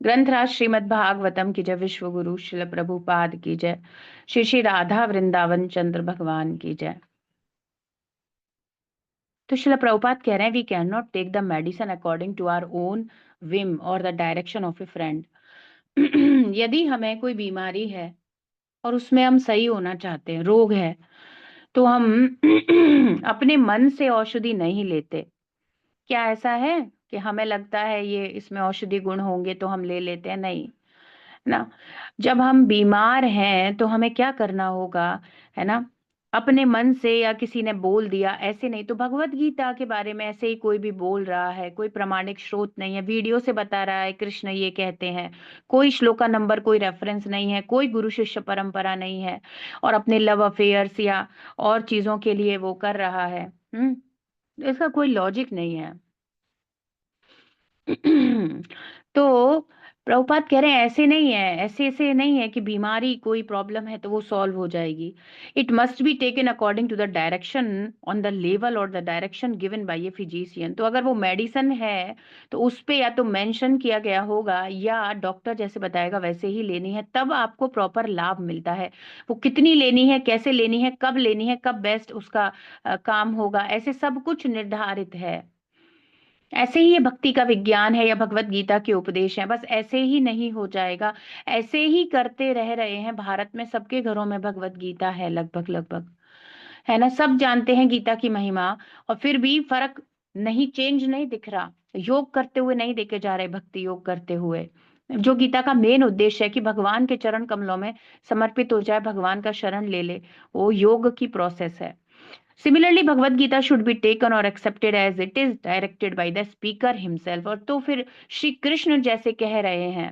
ग्रंथराज श्रीमद् भागवतम की जय। विश्व गुरु शिल प्रभुपाद की जय। श्री श्री राधा वृंदावन चंद्र भगवान की जय। तो शिल प्रभुपाद कह रहे हैं, we can not take the medicine according to our own whim or the direction of a friend. यदि हमें कोई बीमारी है और उसमें हम सही होना चाहते हैं, रोग है, तो हम अपने मन से औषधि नहीं लेते। क्या ऐसा है कि हमें लगता है ये इसमें औषधि गुण होंगे तो हम ले लेते हैं? नहीं ना। जब हम बीमार हैं तो हमें क्या करना होगा, है ना? अपने मन से या किसी ने बोल दिया ऐसे नहीं। तो भगवत गीता के बारे में ऐसे ही कोई भी बोल रहा है, कोई प्रामाणिक स्रोत नहीं है, वीडियो से बता रहा है कृष्ण ये कहते हैं, कोई श्लोका नंबर, कोई रेफरेंस नहीं है, कोई गुरु शिष्य परंपरा नहीं है, और अपने लव अफेयर्स या और चीजों के लिए वो कर रहा है। इसका कोई लॉजिक नहीं है। तो प्रभुपाद कह रहे हैं ऐसे नहीं है, ऐसे ऐसे नहीं है कि बीमारी कोई प्रॉब्लम है तो वो सॉल्व हो जाएगी। It must be taken according to the direction on the level or the direction given by a physician. तो अगर वो मेडिसिन है तो उस पे या तो मेंशन किया गया होगा या डॉक्टर जैसे बताएगा वैसे ही लेनी है, तब आपको प्रॉपर लाभ मिलता है। वो कितनी लेनी है, कैसे लेनी है, कब लेनी है, कब बेस्ट उसका काम होगा, ऐसे सब कुछ निर्धारित है। ऐसे ही ये भक्ति का विज्ञान है या भगवत गीता के उपदेश हैं, बस ऐसे ही नहीं हो जाएगा। ऐसे ही करते रह रहे हैं। भारत में सबके घरों में भगवत गीता है लगभग लगभग, है ना? सब जानते हैं गीता की महिमा, और फिर भी फर्क नहीं, चेंज नहीं दिख रहा। योग करते हुए नहीं देखे जा रहे, भक्ति योग करते हुए। जो गीता का मेन उद्देश्य है कि भगवान के चरण कमलों में समर्पित हो जाए, भगवान का शरण ले ले, वो योग की प्रोसेस है। Similarly, Bhagavad Gita should be taken or accepted as it is directed by the speaker himself। और तो फिर श्री कृष्ण जैसे कह रहे हैं,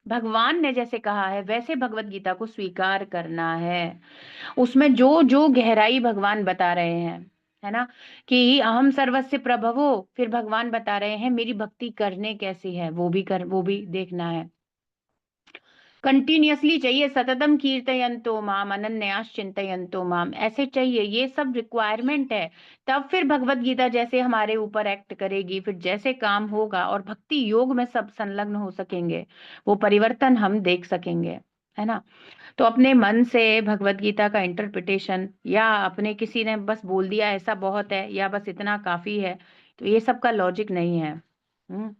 भगवान ने जैसे कहा है वैसे भगवत गीता को स्वीकार करना है। उसमें जो जो गहराई भगवान बता रहे हैं, है ना, कि अहम सर्वस्य प्रभवो, फिर भगवान बता रहे हैं मेरी भक्ति करने कैसी है, वो भी देखना है। कंटिन्यूअसली चाहिए, सततम कीर्तयन्तो माम अनन्यास चिंतयन्तो माम, ऐसे चाहिए, ये सब रिक्वायरमेंट है। तब फिर भगवत गीता जैसे हमारे ऊपर एक्ट करेगी, फिर जैसे काम होगा और भक्ति योग में सब संलग्न हो सकेंगे, वो परिवर्तन हम देख सकेंगे, है ना? तो अपने मन से भगवत गीता का इंटरप्रिटेशन, या अपने किसी ने बस बोल दिया ऐसा बहुत है या बस इतना काफी है, तो ये सब का लॉजिक नहीं है। हम्म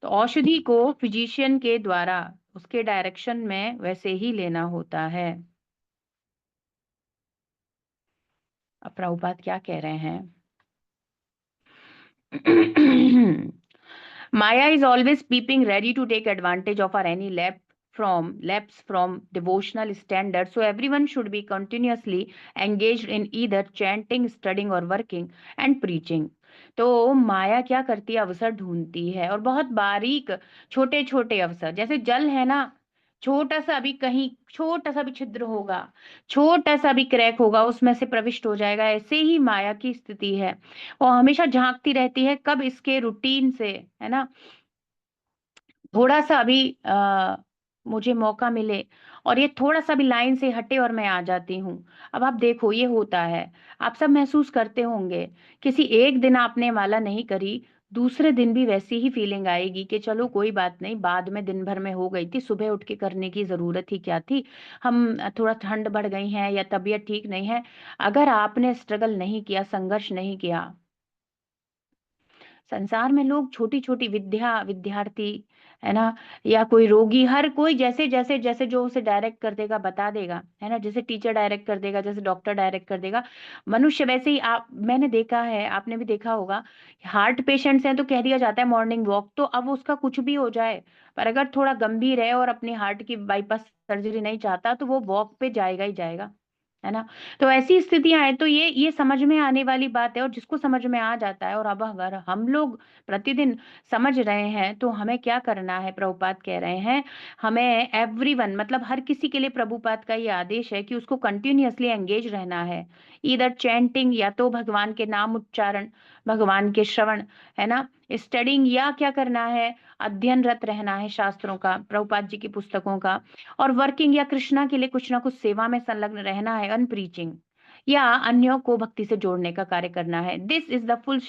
तो औषधि को फिजिशियन के द्वारा उसके डायरेक्शन में वैसे ही लेना होता है। अब प्रभुपाद क्या कह रहे हैं? Maya is always peeping, ready to take advantage of our any lapse from devotional standards. So everyone should be continuously engaged in either chanting, studying or working and preaching. तो माया क्या करती है? अवसर ढूंढती है, और बहुत बारीक छोटे छोटे अवसर, जैसे जल है ना, छोटा सा भी कहीं छोटा सा भी छिद्र होगा, छोटा सा भी क्रैक होगा, उसमें से प्रविष्ट हो जाएगा। ऐसे ही माया की स्थिति है, वो हमेशा झांकती रहती है कब इसके रूटीन से, है ना, थोड़ा सा भी मुझे मौका मिले और ये थोड़ा सा भी लाइन से हटे और मैं आ जाती हूँ। अब आप देखो ये होता है, आप सब महसूस करते होंगे, किसी एक दिन आपने माला नहीं करी, दूसरे दिन भी वैसी ही फीलिंग आएगी कि चलो कोई बात नहीं, बाद में दिन भर में हो गई थी, सुबह उठ के करने की जरूरत ही क्या थी, हम थोड़ा ठंड बढ़ गई है या तबीयत ठीक नहीं है। अगर आपने स्ट्रगल नहीं किया, संघर्ष नहीं किया, संसार में लोग छोटी छोटी विद्यार्थी, है ना, या कोई रोगी, हर कोई जैसे जैसे जैसे जो उसे डायरेक्ट कर देगा बता देगा, है ना, जैसे टीचर डायरेक्ट कर देगा, जैसे डॉक्टर डायरेक्ट कर देगा, मनुष्य वैसे ही। आप, मैंने देखा है, आपने भी देखा होगा, हार्ट पेशेंट्स हैं तो कह दिया जाता है मॉर्निंग वॉक, तो अब उसका कुछ भी हो जाए, पर अगर थोड़ा गंभीर है और अपनी हार्ट की बाईपास सर्जरी नहीं चाहता तो वो वॉक पे जाएगा ही जाएगा, है ना? तो ऐसी स्थितियां हैं, तो ये समझ में आने वाली बात है, और जिसको समझ में आ जाता है, और अब अगर हम लोग प्रतिदिन समझ रहे हैं तो हमें क्या करना है? प्रभुपाद कह रहे हैं हमें एवरीवन, मतलब हर किसी के लिए प्रभुपाद का ये आदेश है कि उसको कंटिन्यूअसली एंगेज रहना है, इधर चैंटिंग, या तो भगवान के नाम उच्चारण, भगवान के श्रवण, है ना, स्टडिंग, या क्या करना है, अध्ययनरत रहना है शास्त्रों का, प्रभुपाद जी की पुस्तकों का, और वर्किंग या कृष्णा के लिए कुछ ना कुछ सेवा में संलग्न रहना है, अनप्रीचिंग। या अन्यों को भक्ति से जोड़ने का कार्य करना है। This full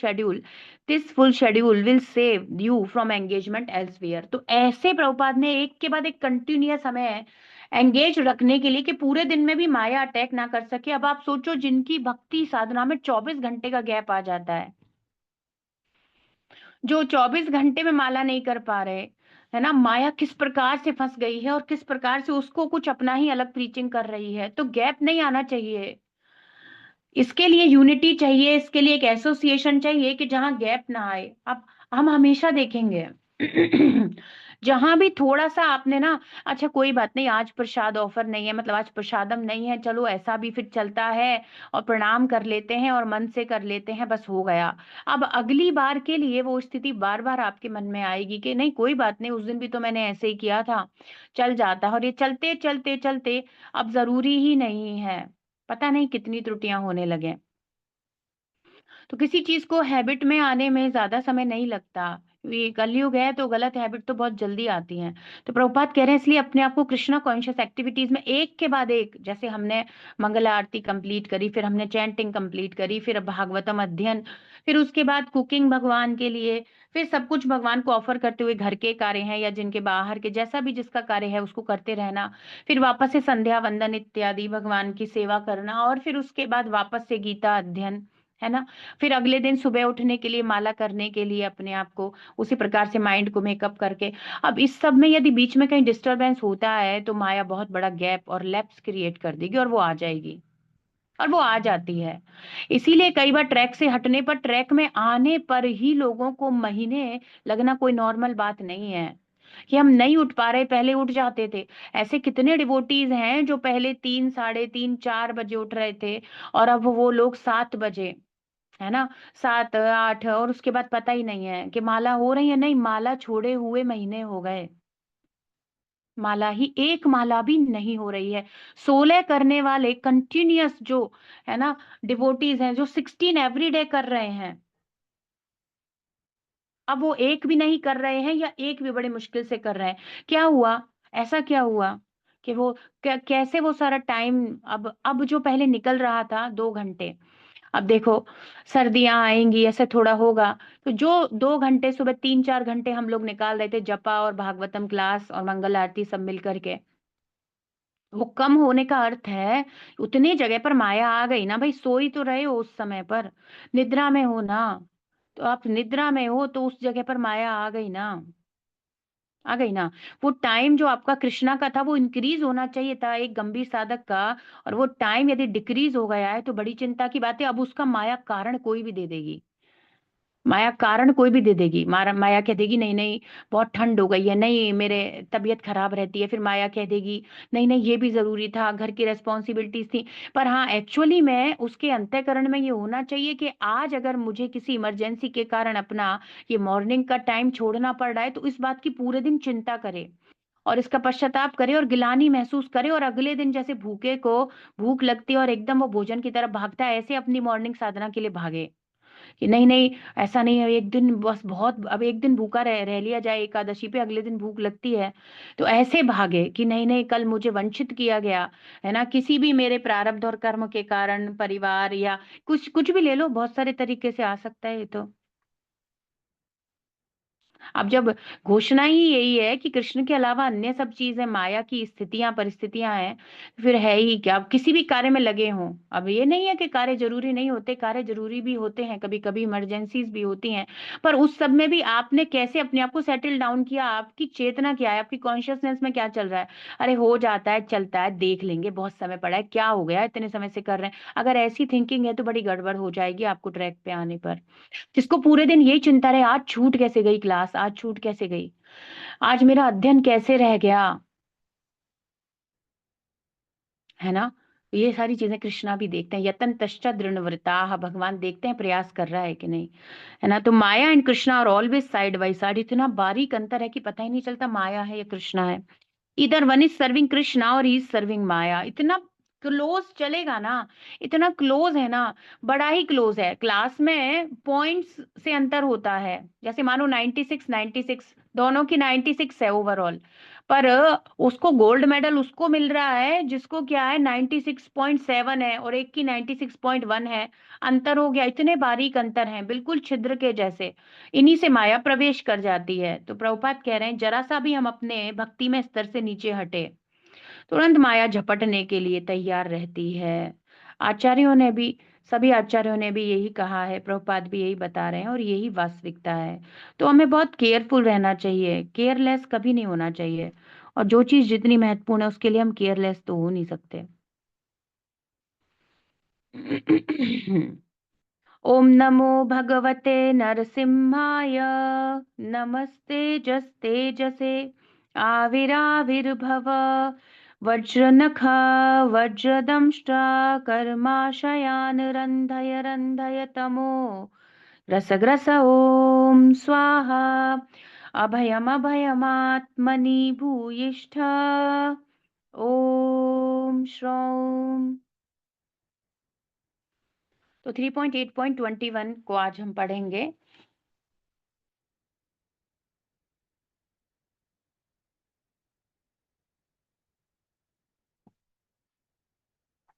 schedule will save you from engagement elsewhere. तो ऐसे प्रभुपाद ने एक के बाद एक कंटिन्यूअस हमें एंगेज रखने के लिए कि पूरे दिन में भी माया अटैक ना कर सके। अब आप सोचो, जिनकी भक्ति साधना में 24 घंटे का गैप आ जाता है, जो 24 घंटे में माला नहीं कर पा रहे, है ना, माया किस प्रकार से फंस गई है और किस प्रकार से उसको कुछ अपना ही अलग प्रीचिंग कर रही है। तो गैप नहीं आना चाहिए, इसके लिए यूनिटी चाहिए, इसके लिए एक एसोसिएशन चाहिए कि जहां गैप ना आए। अब हम हमेशा देखेंगे जहां भी थोड़ा सा आपने ना, अच्छा कोई बात नहीं, आज प्रसाद ऑफर नहीं है, मतलब आज प्रसादम नहीं है, चलो ऐसा भी फिर चलता है, और प्रणाम कर लेते हैं और मन से कर लेते हैं, बस हो गया। अब अगली बार के लिए वो स्थिति बार बार आपके मन में आएगी कि नहीं कोई बात नहीं, उस दिन भी तो मैंने ऐसे ही किया था, चल जाता है। और ये चलते चलते चलते अब जरूरी ही नहीं है, पता नहीं कितनी त्रुटियां होने लगे। तो किसी चीज को हैबिट में आने में ज्यादा समय नहीं लगता। ये कलयुग है तो गलत हैबिट तो बहुत जल्दी आती हैं। तो प्रभुपाद कह रहे हैं इसलिए अपने आप को कृष्णा कॉन्शियस एक्टिविटीज में एक के बाद एक, जैसे हमने मंगल आरती कंप्लीट करी, फिर हमने चैंटिंग कंप्लीट करी, फिर भागवतम अध्ययन, फिर उसके बाद कुकिंग भगवान के लिए, फिर सब कुछ भगवान को ऑफर करते हुए घर के कार्य हैं या जिनके बाहर के, जैसा भी जिसका कार्य है उसको करते रहना, फिर वापस से संध्या वंदन इत्यादि भगवान की सेवा करना, और फिर उसके बाद वापस से गीता अध्ययन, है ना। फिर अगले दिन सुबह उठने के लिए माला करने के लिए अपने आप को उसी प्रकार से माइंड को मेकअप करके। अब इस सब में यदि बीच में कहीं डिस्टरबेंस होता है तो माया बहुत बड़ा गैप और लैप्स क्रिएट कर देगी और वो आ जाएगी, और वो आ जाती है। इसीलिए कई बार ट्रैक से हटने पर, ट्रैक में आने पर ही लोगों को महीने लगना कोई नॉर्मल बात नहीं है कि हम नहीं उठ पा रहे, पहले उठ जाते थे। ऐसे कितने डिवोटीज हैं जो पहले 3, साढ़े 3, 4 बजे उठ रहे थे, और अब वो लोग 7 बजे, है ना, 7, 8, और उसके बाद पता ही नहीं है कि माला हो रही है, नहीं माला छोड़े हुए महीने हो गए, माला ही एक माला भी नहीं हो रही है। 16 करने वाले कंटिन्यूअस जो, है ना, डिवोटीज हैं जो 16 एवरी डे कर रहे हैं, अब वो एक भी नहीं कर रहे हैं या एक भी बड़े मुश्किल से कर रहे हैं। क्या हुआ, ऐसा क्या हुआ कि वो कैसे वो सारा टाइम, अब जो पहले निकल रहा था 2 घंटे, अब देखो सर्दियां आएंगी, ऐसे थोड़ा होगा, तो जो 2 घंटे सुबह 3, 4 घंटे हम लोग निकाल रहे थे जपा और भागवतम क्लास और मंगल आरती सब मिल करके, वो कम होने का अर्थ है उतनी जगह पर माया आ गई ना भाई। सोई तो रहे हो उस समय पर, निद्रा में हो ना, तो आप निद्रा में हो तो उस जगह पर माया आ गई ना, आ गई ना। वो टाइम जो आपका कृष्णा का था वो इंक्रीज होना चाहिए था एक गंभीर साधक का, और वो टाइम यदि डिक्रीज हो गया है तो बड़ी चिंता की बात है। अब उसका माया कारण कोई भी दे देगी, माया कारण कोई भी दे देगी। मारा माया कह देगी नहीं नहीं बहुत ठंड हो गई है, नहीं मेरे तबीयत खराब रहती है, फिर माया कह देगी नहीं नहीं ये भी जरूरी था, घर की रेस्पॉन्सिबिलिटीज थी। पर हाँ, एक्चुअली में उसके अंतःकरण में ये होना चाहिए कि आज अगर मुझे किसी इमरजेंसी के कारण अपना ये मॉर्निंग का टाइम छोड़ना पड़ रहा है तो इस बात की पूरे दिन चिंता करे और इसका पश्चाताप करे और गिलानी महसूस करे, और अगले दिन जैसे भूखे को भूख लगती है और एकदम वो भोजन की तरफ भागता है, ऐसे अपनी मॉर्निंग साधना के लिए भागे कि नहीं नहीं ऐसा नहीं है, एक दिन बस बहुत, अब एक दिन भूखा रह लिया जाए एकादशी पे, अगले दिन भूख लगती है, तो ऐसे भागे कि नहीं नहीं कल मुझे वंचित किया गया, है ना, किसी भी मेरे प्रारब्ध और कर्म के कारण, परिवार या कुछ कुछ भी ले लो, बहुत सारे तरीके से आ सकता है ये तो। अब जब घोषणा ही यही है कि कृष्ण के अलावा अन्य सब चीजें माया की स्थितियां परिस्थितियां हैं, फिर है ही क्या। अब किसी भी कार्य में लगे हों, अब ये नहीं है कि कार्य जरूरी नहीं होते, कार्य जरूरी भी होते हैं, कभी कभी इमरजेंसीज भी होती हैं, पर उस सब में भी आपने कैसे अपने आप को सेटल डाउन किया, आपकी चेतना क्या है, आपकी कॉन्शियसनेस में क्या चल रहा है। अरे हो जाता है, चलता है, देख लेंगे, बहुत समय पड़ा है, क्या हो गया, इतने समय से कर रहे हैं, अगर ऐसी थिंकिंग है तो बड़ी गड़बड़ हो जाएगी आपको ट्रैक पे आने पर। जिसको पूरे दिन यही चिंता रहे, आज छूट कैसे गई क्लास, आज छूट कैसे गई, आज मेरा अध्ययन कैसे रह गया, है ना। ये सारी चीजें कृष्णा भी देखते हैं, यतन तश्चा दृढ़व्रता, भगवान देखते हैं प्रयास कर रहा है कि नहीं, है ना। तो माया एंड कृष्णा और ऑलवेज साइड बाय साइड, इतना बारीक अंतर है कि पता ही नहीं चलता माया है या कृष्णा है। इधर वन इज सर्विंग कृष्णा और ही इज सर्विंग माया, इतना क्लोज चलेगा ना, इतना क्लोज है ना, बड़ा ही क्लोज है। क्लास में पॉइंट्स से अंतर होता है, जैसे मानो 96 96 दोनों की 96 है ओवरऑल, पर उसको गोल्ड मेडल उसको मिल रहा है जिसको क्या है 96.7 है, और एक की 96.1 है। अंतर हो गया, इतने बारीक अंतर हैं, बिल्कुल छिद्र के जैसे। इन्हीं से माया प्रवेश कर जाती है। तो प्रभुपाद कह रहे हैं जरा सा भी हम अपने भक्ति में स्तर से नीचे हटे, तुरंत माया झपटने के लिए तैयार रहती है। आचार्यों ने भी, सभी आचार्यों ने भी यही कहा है, प्रभुपाद भी यही बता रहे हैं, और यही वास्तविकता है। तो हमें बहुत केयरफुल रहना चाहिए, केयरलेस कभी नहीं होना चाहिए। और जो चीज जितनी महत्वपूर्ण है उसके लिए हम केयरलेस तो हो नहीं सकते। ओम नमो भगवते नरसिंहाय, नमस्ते जस्तेजसे आविराविर्भव, वज्रनख वज्रदंष्ट कर्माशयान् रन्धय रन्धय तमो रसग्रस ओम स्वाहा, अभयमभयमात्मनि भूयिष्ठ ओम श्रौम। तो 3.8.21 को आज हम पढ़ेंगे।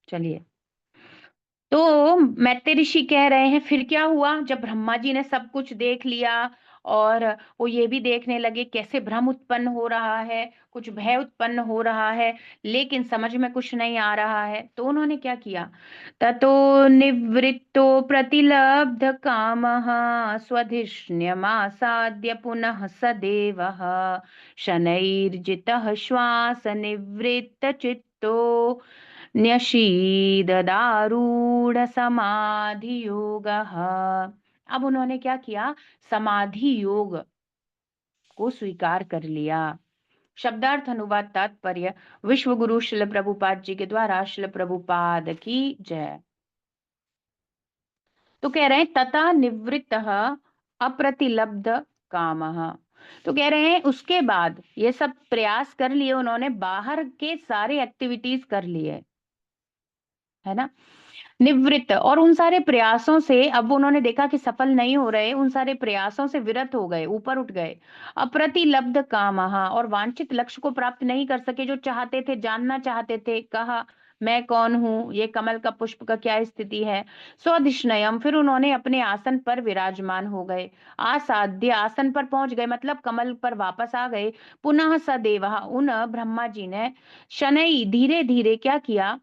चलिए, तो मैत्रेय ऋषि कह रहे हैं फिर क्या हुआ जब ब्रह्मा जी ने सब कुछ देख लिया, और वो ये भी देखने लगे कैसे भ्रम उत्पन्न हो रहा है, कुछ भय उत्पन्न हो रहा है, लेकिन समझ में कुछ नहीं आ रहा है। तो उन्होंने क्या किया, ततो निवृत्तो प्रतिलब्ध कामः स्वधिष्ण्यमासाद्य पुनः सदेवः, शनैर्जितः श्वास निवृत्त चित्तो न्यषीददारूढ़ समाधि योगः। अब उन्होंने क्या किया, समाधि योग को स्वीकार कर लिया। शब्दार्थ अनुवाद तात्पर्य विश्व गुरु शिल प्रभुपाद जी के द्वारा, शिल प्रभुपाद की जय। तो कह रहे हैं तथा निवृत्त अप्रतिलब्ध कामः। तो कह रहे हैं उसके बाद ये सब प्रयास कर लिए उन्होंने, बाहर के सारे एक्टिविटीज कर लिए, है ना, निवृत्त, और उन सारे प्रयासों से अब उन्होंने देखा कि सफल नहीं हो रहे, उन सारे प्रयासों से विरत हो गए, ऊपर उठ गए। अप्रतिलब्ध कामः, और वांछित लक्ष्य को प्राप्त नहीं कर सके, जो चाहते थे, जानना चाहते थे, कहा मैं कौन हूं, ये कमल का पुष्प का क्या स्थिति है। स्वधिष्णयम, फिर उन्होंने अपने आसन पर विराजमान हो गए। आसाध्य, आसन पर पहुंच गए, मतलब कमल पर वापस आ गए। पुनः सदेव, उन ब्रह्मा जी ने शनई, धीरे धीरे क्या किया,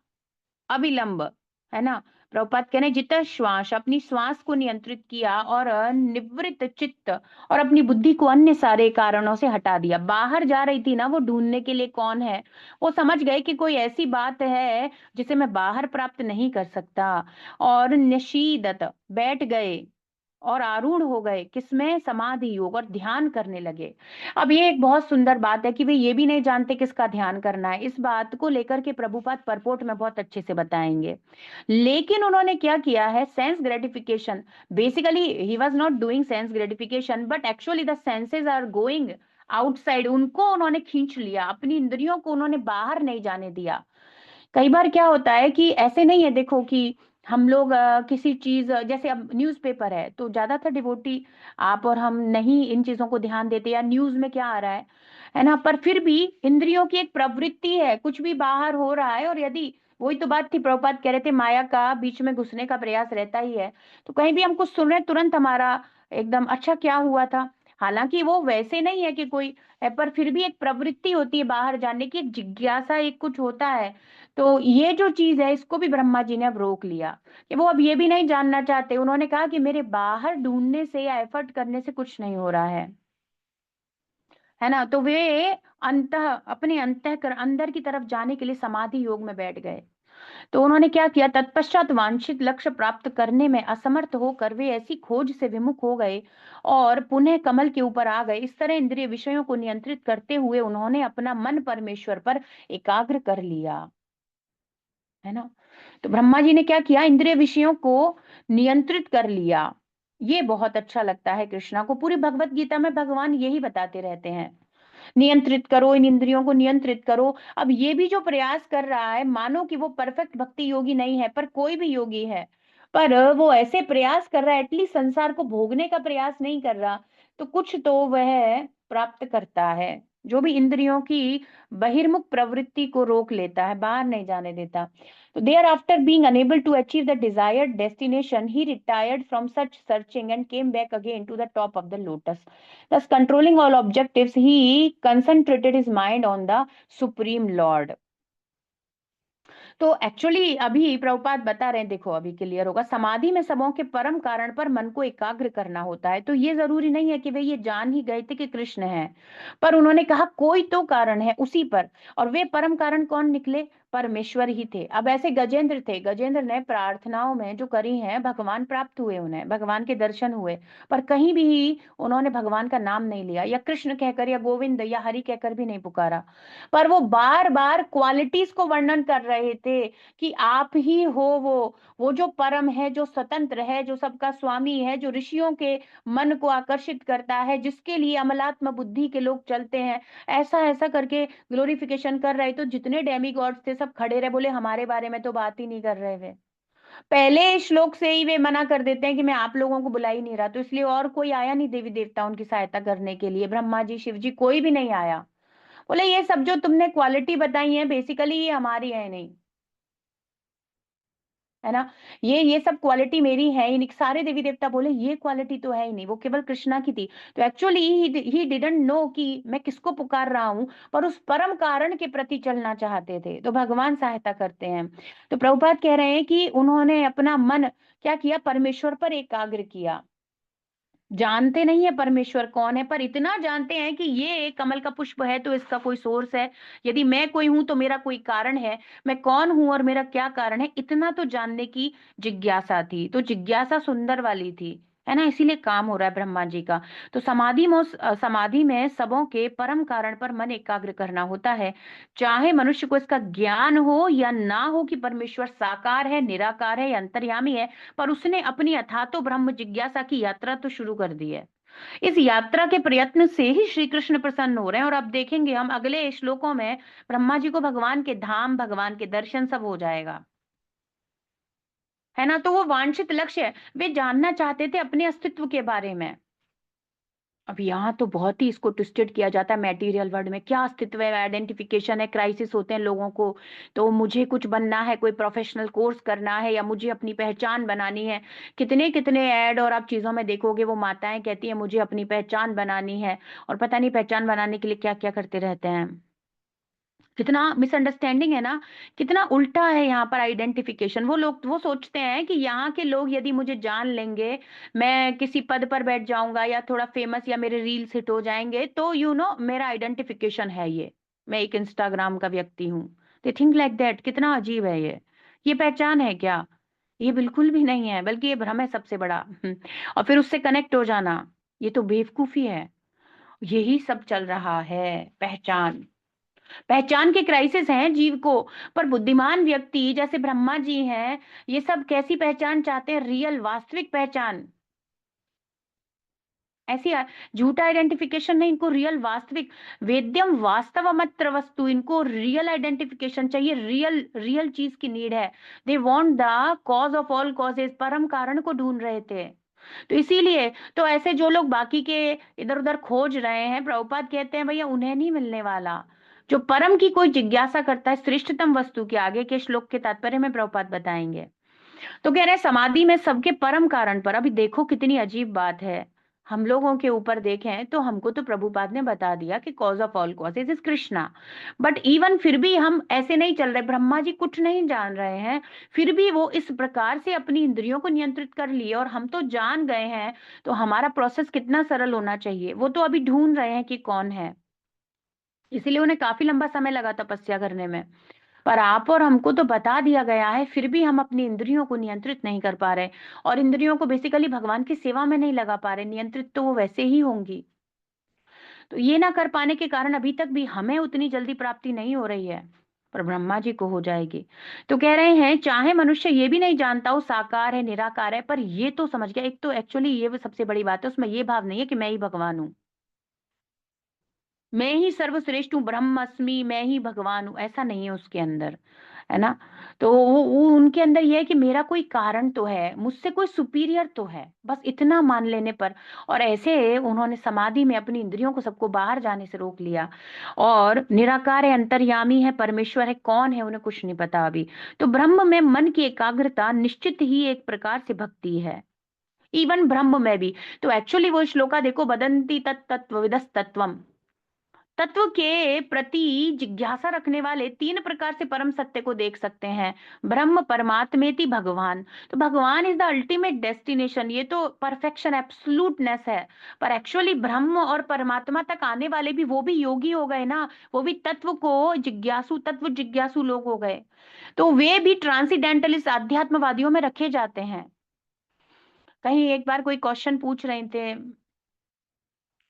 अविलंब, है ना, प्रभुपाद कह रहे हैं जितना श्वास, अपनी श्वास को नियंत्रित किया, और निवृत्त चित्त, और अपनी बुद्धि को अन्य सारे कारणों से हटा दिया। बाहर जा रही थी ना वो ढूंढने के लिए कौन है, वो समझ गए कि कोई ऐसी बात है जिसे मैं बाहर प्राप्त नहीं कर सकता, और निशीदत, बैठ गए और आरूढ़ हो गए किसमें, समाधि योग, और ध्यान करने लगे। अब ये एक बहुत सुंदर बात है कि वे ये भी नहीं जानते किसका ध्यान करना है, इस बात को लेकर के प्रभुपाद परपोर्ट में बहुत अच्छे से बताएंगे। लेकिन उन्होंने क्या किया है, sense gratification, basically he was not doing sense gratification, but actually the senses are going outside, उनको उन्होंने खींच लिया, अपनी इंद्रियों को उन्होंने बाहर नहीं जाने दिया। कई बार क्या होता है कि ऐसे नहीं है, देखो कि हम लोग किसी चीज, जैसे अब न्यूज़पेपर है तो ज्यादातर डिवोटी आप और हम नहीं इन चीजों को ध्यान देते, या न्यूज में क्या आ रहा है ना, पर फिर भी इंद्रियों की एक प्रवृत्ति है, कुछ भी बाहर हो रहा है, और यदि, वही तो बात थी, प्रभुपाद कह रहे थे माया का बीच में घुसने का प्रयास रहता ही है। तो कहीं भी हम कुछ सुन रहे हैं, तुरंत हमारा एकदम अच्छा क्या हुआ था, हालांकि वो वैसे नहीं है कि कोई है, पर फिर भी एक प्रवृत्ति होती है बाहर जाने की, एक जिज्ञासा, एक कुछ होता है। तो ये जो चीज है इसको भी ब्रह्मा जी ने अब रोक लिया, कि वो अब ये भी नहीं जानना चाहते। उन्होंने कहा कि मेरे बाहर ढूंढने से या एफर्ट करने से कुछ नहीं हो रहा है ना। तो वे अंत, अपने अंतःकर अंदर की तरफ जाने के लिए समाधि योग में बैठ गए। तो उन्होंने क्या किया, तत्पश्चात वांछित लक्ष्य प्राप्त करने में असमर्थ होकर वे ऐसी खोज से विमुख हो गए, और पुनः कमल के ऊपर आ गए। इस तरह इंद्रिय विषयों को नियंत्रित करते हुए उन्होंने अपना मन परमेश्वर पर एकाग्र कर लिया, है ना। तो ब्रह्मा जी ने क्या किया, इंद्रिय विषयों को नियंत्रित कर लिया। ये बहुत अच्छा लगता है कृष्णा को, पूरी भगवत गीता में भगवान यही बताते रहते हैं। नियंत्रित करो, इन इंद्रियों को नियंत्रित करो। अब ये भी जो प्रयास कर रहा है, मानो कि वो परफेक्ट भक्ति योगी नहीं है, पर कोई भी योगी है, पर वो ऐसे प्रयास कर रहा है, एटलीस्ट संसार को भोगने का प्रयास नहीं कर रहा, तो कुछ तो वह प्राप्त करता है। जो भी इंद्रियों की बहिर्मुख प्रवृत्ति को रोक लेता है, बाहर नहीं जाने देता। तो thereafter being unable to achieve the desired destination, he retired from such searching and came back again to the top of the lotus. Thus, controlling all objectives, he concentrated his mind on the Supreme Lord. तो actually अभी प्रभुपाद बता रहे हैं, देखो अभी clear होगा, समाधि में सबों के परम कारण पर मन को एकाग्र करना होता है। तो ये जरूरी नहीं है कि वे ये जान ही गए थे कि कृष्ण है, पर उन्होंने कहा कोई तो कारण है उसी पर, और वे परम कारण कौन निकले? परमेश्वर ही थे। अब ऐसे गजेंद्र थे, गजेंद्र ने प्रार्थनाओं में जो करी है, भगवान प्राप्त हुए, उन्हें भगवान के दर्शन हुए, पर कहीं भी उन्होंने भगवान का नाम नहीं लिया, या कृष्ण कहकर या गोविंद या हरि कहकर भी नहीं पुकारा, पर वो बार बार क्वालिटीज को वर्णन कर रहे थे कि आप ही हो वो जो परम है, जो स्वतंत्र है, जो सबका स्वामी है, जो ऋषियों के मन को आकर्षित करता है, जिसके लिए अमलात्म बुद्धि के लोग चलते हैं। ऐसा ऐसा करके ग्लोरिफिकेशन कर रहे, तो जितने डेमीगॉड्स थे सब खड़े रहे, बोले हमारे बारे में तो बात ही नहीं कर रहे वे। पहले श्लोक से ही वे मना कर देते हैं कि मैं आप लोगों को बुला ही नहीं रहा, तो इसलिए और कोई आया नहीं देवी देवता उनकी सहायता करने के लिए, ब्रह्मा जी शिव जी कोई भी नहीं आया। बोले ये सब जो तुमने क्वालिटी बताई है, बेसिकली ये हमारी है नहीं, है ना, ये सब क्वालिटी मेरी है ही नहीं। सारे देवी देवता बोले ये क्वालिटी तो है ही नहीं, वो केवल कृष्णा की थी। तो एक्चुअली ही डिडंट नो कि मैं किसको पुकार रहा हूं, पर उस परम कारण के प्रति चलना चाहते थे, तो भगवान सहायता करते हैं। तो प्रभुपाद कह रहे हैं कि उन्होंने अपना मन क्या किया? परमेश्वर पर एकाग्र किया। जानते नहीं है परमेश्वर कौन है, पर इतना जानते हैं कि ये कमल का पुष्प है तो इसका कोई सोर्स है, यदि मैं कोई हूं तो मेरा कोई कारण है, मैं कौन हूं और मेरा क्या कारण है, इतना तो जानने की जिज्ञासा थी। तो जिज्ञासा सुंदर वाली थी, है ना, इसीलिए काम हो रहा है ब्रह्मा जी का। तो समाधि में सबों के परम कारण पर मन एकाग्र करना होता है, चाहे मनुष्य को इसका ज्ञान हो या ना हो कि परमेश्वर साकार है, निराकार है या अंतर्यामी है, पर उसने अपनी अथातो ब्रह्म जिज्ञासा की यात्रा तो शुरू कर दी है। इस यात्रा के प्रयत्न से ही श्री कृष्ण प्रसन्न हो रहे हैं, और अब देखेंगे हम अगले श्लोकों में ब्रह्मा जी को भगवान के धाम, भगवान के दर्शन सब हो जाएगा, है ना। तो वो वांछित लक्ष्य है, वे जानना चाहते थे अपने अस्तित्व के बारे में। अब यहाँ तो बहुत ही इसको ट्विस्टेड किया जाता है मटेरियल वर्ल्ड में, क्या अस्तित्व है, आइडेंटिफिकेशन है, क्राइसिस होते हैं लोगों को, तो मुझे कुछ बनना है, कोई प्रोफेशनल कोर्स करना है, या मुझे अपनी पहचान बनानी है। कितने कितने ऐड और आप चीजों में देखोगे, वो माताएं कहती हैं मुझे अपनी पहचान बनानी है, और पता नहीं पहचान बनाने के लिए क्या क्या करते रहते हैं। कितना मिसअंडरस्टैंडिंग है ना, कितना उल्टा है यहाँ पर आइडेंटिफिकेशन। वो लोग वो सोचते हैं कि यहाँ के लोग यदि मुझे जान लेंगे, मैं किसी पद पर बैठ जाऊंगा या थोड़ा फेमस या मेरे रील्स हिट हो जाएंगे, तो मेरा आइडेंटिफिकेशन है ये, मैं एक इंस्टाग्राम का व्यक्ति हूँ। They think like that. कितना अजीब है ये पहचान है क्या? ये बिल्कुल भी नहीं है, बल्कि ये भ्रम है सबसे बड़ा। और फिर उससे कनेक्ट हो जाना, ये तो बेवकूफी है। यही सब चल रहा है। पहचान पहचान के क्राइसिस हैं जीव को, पर बुद्धिमान व्यक्ति जैसे ब्रह्मा जी हैं, ये सब कैसी पहचान चाहते हैं? रियल, वास्तविक पहचान। ऐसी झूठा आइडेंटिफिकेशन नहीं, इनको रियल, वास्तविक, वेद्यम वास्तवमत्र वस्तु, इनको रियल आइडेंटिफिकेशन चाहिए, रियल रियल चीज की नीड है। They want the cause of all causes, परम कारण को ढूंढ रहे थे। तो इसीलिए तो ऐसे जो लोग बाकी के इधर उधर खोज रहे हैं, प्रभुपाद कहते हैं भैया उन्हें नहीं मिलने वाला। जो परम की कोई जिज्ञासा करता है श्रेष्ठतम वस्तु के, आगे के श्लोक के तात्पर्य में प्रभुपाद बताएंगे। तो कह रहे हैं समाधि में सबके परम कारण पर। अभी देखो कितनी अजीब बात है, हम लोगों के ऊपर देखें तो हमको तो प्रभुपाद ने बता दिया कि cause of all causes is Krishna, but even फिर भी हम ऐसे नहीं चल रहे, ब्रह्मा जी कुछ नहीं जान रहे हैं, फिर भी वो इस प्रकार से अपनी इंद्रियों को नियंत्रित कर लिए, और हम तो जान गए हैं। तो हमारा प्रोसेस कितना सरल होना चाहिए, वो तो अभी ढूंढ रहे हैं कि कौन है। इसीलिए उन्हें काफी लंबा समय लगा तपस्या करने में। पर आप और हमको तो बता दिया गया है, फिर भी हम अपनी इंद्रियों को नियंत्रित नहीं कर पा रहे, और इंद्रियों को बेसिकली भगवान की सेवा में नहीं लगा पा रहे। नियंत्रित तो वो वैसे ही होंगी, तो ये ना कर पाने के कारण अभी तक भी हमें उतनी जल्दी प्राप्ति नहीं हो रही है, पर ब्रह्मा जी को हो जाएगी। तो कह रहे हैं चाहे मनुष्य ये भी नहीं जानता वो साकार है, निराकार है, पर ये तो समझ गया। एक तो एक्चुअली ये वो सबसे बड़ी बात है, उसमें ये भाव नहीं है कि मैं ही भगवान हूं। मैं ही सर्वश्रेष्ठ हूँ, ब्रह्मस्मि, मैं ही भगवान हूँ, ऐसा नहीं है उसके अंदर, है ना? तो वो उनके अंदर ये है कि मेरा कोई कारण तो है, मुझसे कोई सुपीरियर तो है, बस इतना मान लेने पर। और ऐसे उन्होंने समाधि में अपनी इंद्रियों को सबको बाहर जाने से रोक लिया। और निराकार है, अंतर्यामी है, परमेश्वर है, कौन है उन्हें कुछ नहीं पता अभी। तो ब्रह्म में मन की एकाग्रता निश्चित ही एक प्रकार से भक्ति है, इवन ब्रह्म में भी। तो एक्चुअली वो श्लोका देखो, बदंती तत्तत्वविदस् तत्वम, तत्व के प्रति जिज्ञासा रखने वाले तीन प्रकार से परम सत्य को देख सकते हैं। ब्रह्म, परमात्मेति, भगवान। तो भगवान इज द अल्टीमेट डेस्टिनेशन, ये तो परफेक्शन, एब्सोल्यूटनेस है। पर एक्चुअली ब्रह्म और परमात्मा तक आने वाले भी वो भी योगी हो गए ना, वो भी तत्व को जिज्ञासु, तत्व जिज्ञासु लोग हो गए। तो वे भी ट्रांसीडेंटलिस्ट आध्यात्मवादियों में रखे जाते हैं। कहीं एक बार कोई क्वेश्चन पूछ रहे थे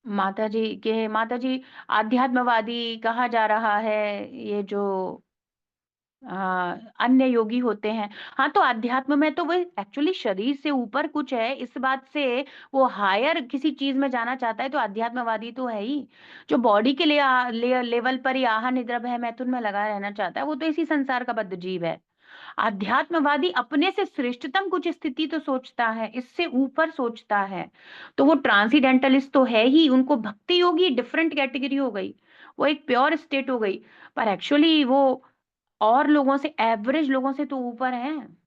माता जी, आध्यात्मवादी कहा जा रहा है ये जो अन्य योगी होते हैं। हाँ, तो अध्यात्म में तो वो एक्चुअली शरीर से ऊपर कुछ है, इस बात से वो हायर किसी चीज में जाना चाहता है तो अध्यात्मवादी तो है ही। जो बॉडी के लिए लेवल पर ही आहार निद्रा भय मैथुन में लगा रहना चाहता है, वो तो इसी संसार का बद्ध जीव है। अध्यात्मवादी अपने से श्रेष्ठतम कुछ स्थिति तो सोचता है, इससे ऊपर सोचता है। तो वो ट्रांसीडेंटलिस्ट तो है ही, उनको भक्ति योगी डिफरेंट कैटेगरी हो गई, वो एक प्योर स्टेट हो गई। पर एक्चुअली वो और लोगों से, एवरेज लोगों से तो ऊपर हैं।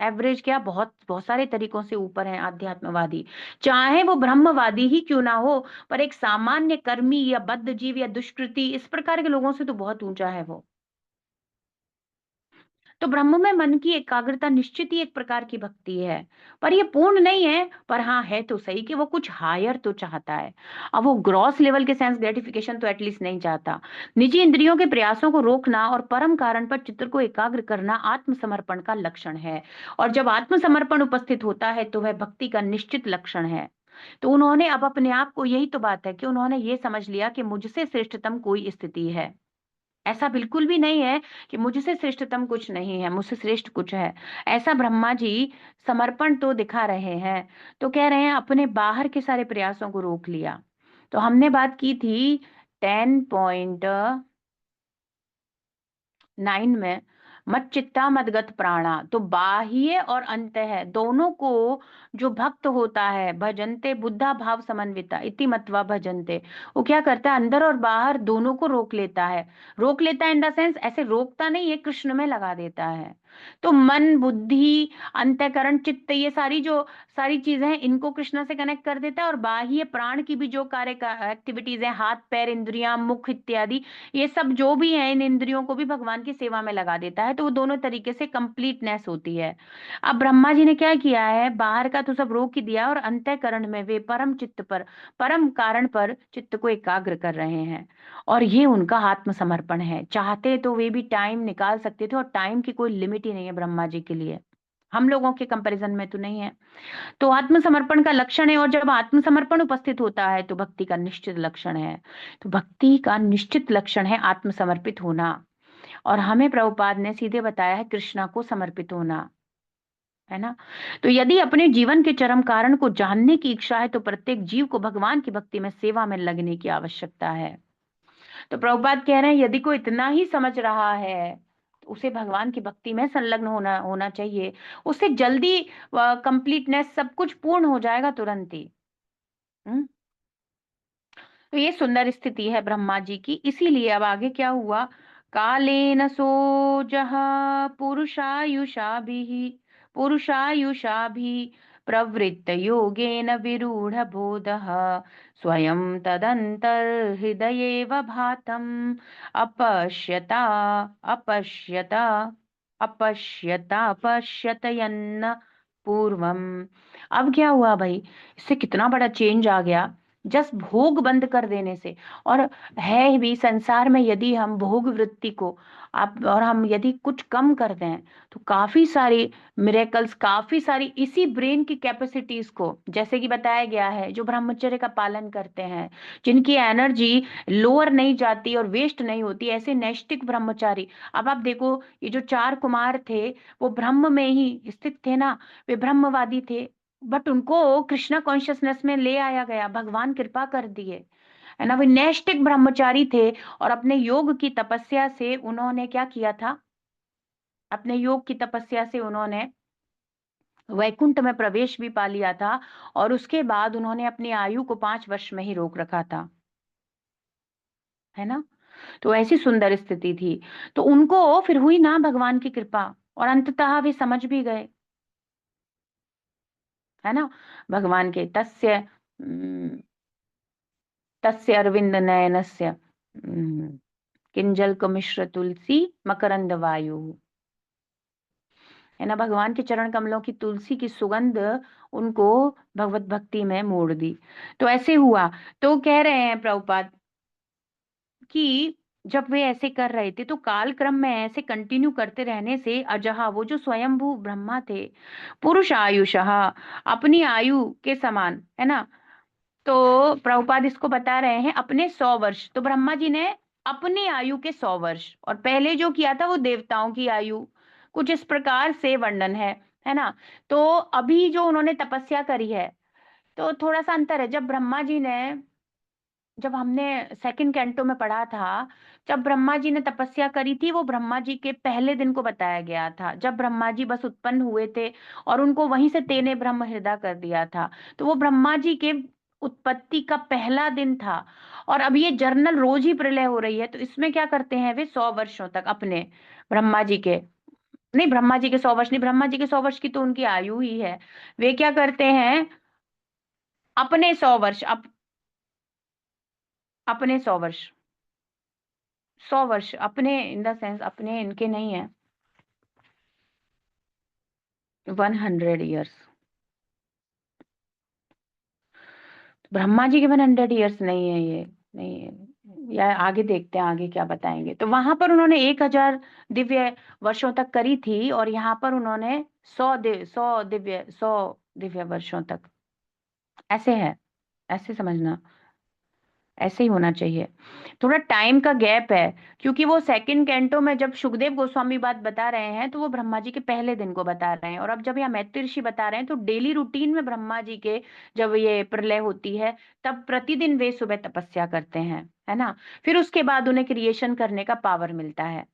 एवरेज क्या, बहुत बहुत सारे तरीकों से ऊपर हैं आध्यात्मवादी, चाहे वो ब्रह्मवादी ही क्यों ना हो। पर एक सामान्य कर्मी या बद्ध जीव या दुष्कृति, इस प्रकार के लोगों से तो बहुत ऊंचा है वो। तो ब्रह्म में मन की एकाग्रता निश्चित ही एक प्रकार की भक्ति है। पर ये पूर्ण नहीं है, पर हाँ है तो सही कि वो कुछ हायर तो चाहता है। अब वो ग्रॉस लेवल के सेंस ग्रेटिफिकेशन तो एटलीस्ट नहीं चाहता। निजी इंद्रियों के प्रयासों को रोकना और परम कारण पर चित्त को एकाग्र करना आत्मसमर्पण का लक्षण है। और जब आत्मसमर्पण उपस्थित होता है तो वह भक्ति का निश्चित लक्षण है। तो उन्होंने अब अपने आप को, यही तो बात है कि उन्होंने ये समझ लिया कि मुझसे श्रेष्ठतम कोई स्थिति है। ऐसा बिल्कुल भी नहीं है कि मुझसे श्रेष्ठतम कुछ नहीं है, मुझसे श्रेष्ठ कुछ है। ऐसा ब्रह्मा जी समर्पण तो दिखा रहे हैं। तो कह रहे हैं अपने बाहर के सारे प्रयासों को रोक लिया। तो हमने बात की थी 10.9 में, मत चित्ता मदगत प्राणा। तो बाह्य और अंतः दोनों को जो भक्त होता है, भजन्ते बुद्धा भाव समन्विता इति मत्वा भजन्ते, वो क्या करता है, अंदर और बाहर दोनों को रोक लेता है। रोक लेता है इन द सेंस, ऐसे रोकता नहीं है, कृष्ण में लगा देता है। तो मन, बुद्धि, अंतःकरण, चित्त, ये सारी जो सारी चीजें हैं, इनको कृष्ण से कनेक्ट कर देता है। और बाह्य प्राण की भी जो कार्य एक्टिविटीज है, हाथ पैर इंद्रियां मुख इत्यादि, ये सब जो भी है, इन इंद्रियों को भी भगवान की सेवा में लगा देता है। तो वो दोनों तरीके से कंप्लीटनेस होती है। अब ब्रह्मा जी ने क्या किया है, बाहर का तो सब रोक ही दिया और अंतःकरण में वे परम चित्त पर, परम कारण पर चित्त को एकाग्र कर रहे हैं। और ये उनका आत्मसमर्पण है। चाहते तो वे भी टाइम निकाल सकते थे, और टाइम की कोई लिमिट ही नहीं है ब्रह्मा जी के लिए, हम लोगों के कंपैरिजन में तो नहीं है। तो आत्मसमर्पण का लक्षण है, और जब आत्मसमर्पण उपस्थित होता है तो भक्ति का निश्चित लक्षण है। तो भक्ति का निश्चित लक्षण है आत्मसमर्पित होना। और हमें प्रभुपाद ने सीधे बताया है कृष्णा को समर्पित होना, है ना? तो यदि अपने जीवन के चरम कारण को जानने की इच्छा है तो प्रत्येक जीव को भगवान की भक्ति में, सेवा में लगने की आवश्यकता है। तो प्रभुपाद कह रहे हैं यदि कोई इतना ही समझ रहा है तो उसे भगवान की भक्ति में संलग्न होना होना चाहिए। उससे जल्दी कंप्लीटनेस, सब कुछ पूर्ण हो जाएगा तुरंत ही। हम्म। तो ये सुंदर स्थिति है ब्रह्मा जी की। इसीलिए अब आगे क्या हुआ, कालेन सो जह पुरुषायुषा भी प्रवृत्त योगेन विरूढ़ बोधः स्वयं तदंतर्हृदयेव भातम अपश्यता अपश्यता अपश्यत यन्न पूर्वम। अब क्या हुआ भाई, इससे कितना बड़ा चेंज आ गया, जस्ट भोग बंद कर देने से। और है भी संसार में, यदि हम भोग वृत्ति को आप और हम यदि कुछ कम कर दें तो काफी सारी मिरेकल्स, काफी इसी ब्रेन की कैपेसिटीज को, जैसे कि बताया गया है, जो ब्रह्मचर्य का पालन करते हैं, जिनकी एनर्जी लोअर नहीं जाती और वेस्ट नहीं होती, ऐसे नैष्टिक ब्रह्मचारी। अब आप देखो, ये जो 4 कुमार थे, वो ब्रह्म में ही स्थित थे ना, वे ब्रह्मवादी थे। बट उनको कृष्णा कॉन्शियसनेस में ले आया गया, भगवान कृपा कर दिए, है ना। वे नैष्ठिक ब्रह्मचारी थे और अपने योग की तपस्या से उन्होंने क्या किया था, अपने योग की तपस्या से उन्होंने वैकुंठ में प्रवेश भी पा लिया था, और उसके बाद उन्होंने अपनी आयु को 5 वर्ष में ही रोक रखा था, है ना। तो ऐसी सुंदर स्थिति थी। तो उनको फिर हुई ना भगवान की कृपा, और अंततः वे समझ भी गए, है ना। भगवान के तस्य अरविंद नयनस्य किंजल मिश्र तुलसी मकरंद वायु, है ना। भगवान के चरण कमलों की तुलसी की सुगंध उनको भगवत भक्ति में मोड़ दी। तो ऐसे हुआ। तो कह रहे हैं प्रभुपाद कि जब वे ऐसे कर रहे थे तो काल क्रम में ऐसे कंटिन्यू करते रहने से अजहा, वो जो स्वयंभू ब्रह्मा थे, पुरुष आयुषः, अपनी आयु के समान, है ना। तो प्रभुपाद इसको बता रहे हैं अपने 100 वर्ष, तो ब्रह्मा जी ने अपनी आयु के 100 वर्ष, और पहले जो किया था वो देवताओं की आयु, कुछ इस प्रकार से वर्णन है ना। तो अभी जो उन्होंने तपस्या करी है, तो थोड़ा सा अंतर है। जब हमने सेकंड कैंटो में पढ़ा था, जब ब्रह्मा जी ने तपस्या करी थी, वो ब्रह्मा जी के पहले दिन को बताया गया था, जब ब्रह्मा जी बस उत्पन्न हुए थे, और उनको वहीं से तेने ब्रह्म हृदय कर दिया था। तो वो ब्रह्मा जी के उत्पत्ति का पहला दिन था। और अब ये जर्नल रोज ही प्रलय हो रही है, तो इसमें क्या करते हैं वे 100 वर्षों तक अपने, ब्रह्मा जी के, नहीं ब्रह्मा जी के 100 वर्ष नहीं, ब्रह्मा जी के 100 वर्ष की तो उनकी आयु ही है। वे क्या करते हैं अपने 100 वर्ष, अपने 100 वर्ष, 100 वर्ष अपने, इन द सेंस अपने, इनके नहीं है, 100 ईयर्स। ब्रह्मा जी के 100 ईयर्स नहीं है ये, नहीं है, या आगे देखते हैं आगे क्या बताएंगे। तो वहां पर उन्होंने 1000 दिव्य वर्षों तक करी थी, और यहाँ पर उन्होंने 100 दिव्य वर्षों तक, ऐसे है, ऐसे समझना, ऐसे ही होना चाहिए। थोड़ा टाइम का गैप है, क्योंकि वो सेकंड कैंटो में जब सुखदेव गोस्वामी बात बता रहे हैं, तो वो ब्रह्मा जी के पहले दिन को बता रहे हैं, और अब जब यहाँ मैत्री ऋषि बता रहे हैं, तो डेली रूटीन में ब्रह्मा जी के जब ये प्रलय होती है, तब प्रतिदिन वे सुबह तपस्या करते हैं, है ना। फिर उसके बाद उन्हें क्रिएशन करने का पावर मिलता है।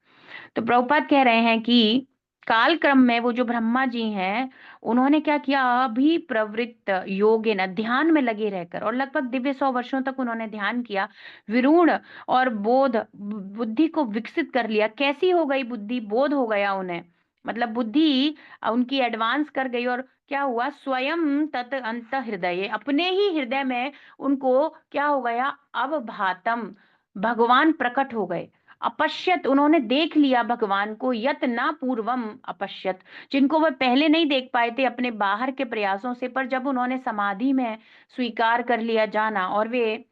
तो प्रभुपाद कह रहे हैं कि काल क्रम में वो जो ब्रह्मा जी हैं, उन्होंने क्या किया, अभी प्रवृत्त योगेन, ध्यान में लगे रहकर, और लगभग दिव्य 100 वर्षों तक उन्होंने ध्यान किया, विरूढ़ और बुद्धि को विकसित कर लिया। कैसी हो गई बुद्धि, बोध हो गया उन्हें, मतलब बुद्धि उनकी एडवांस कर गई, और क्या हुआ, स्वयं तत् अंत हृदय, अपने ही हृदय में उनको क्या हो गया, अब भातम, भगवान प्रकट हो गए। अपश्यत, उन्होंने देख लिया भगवान को, यत ना पूर्वम अपश्यत, जिनको वह पहले नहीं देख पाए थे अपने बाहर के प्रयासों से, पर जब उन्होंने समाधि में स्वीकार कर लिया जाना, और वे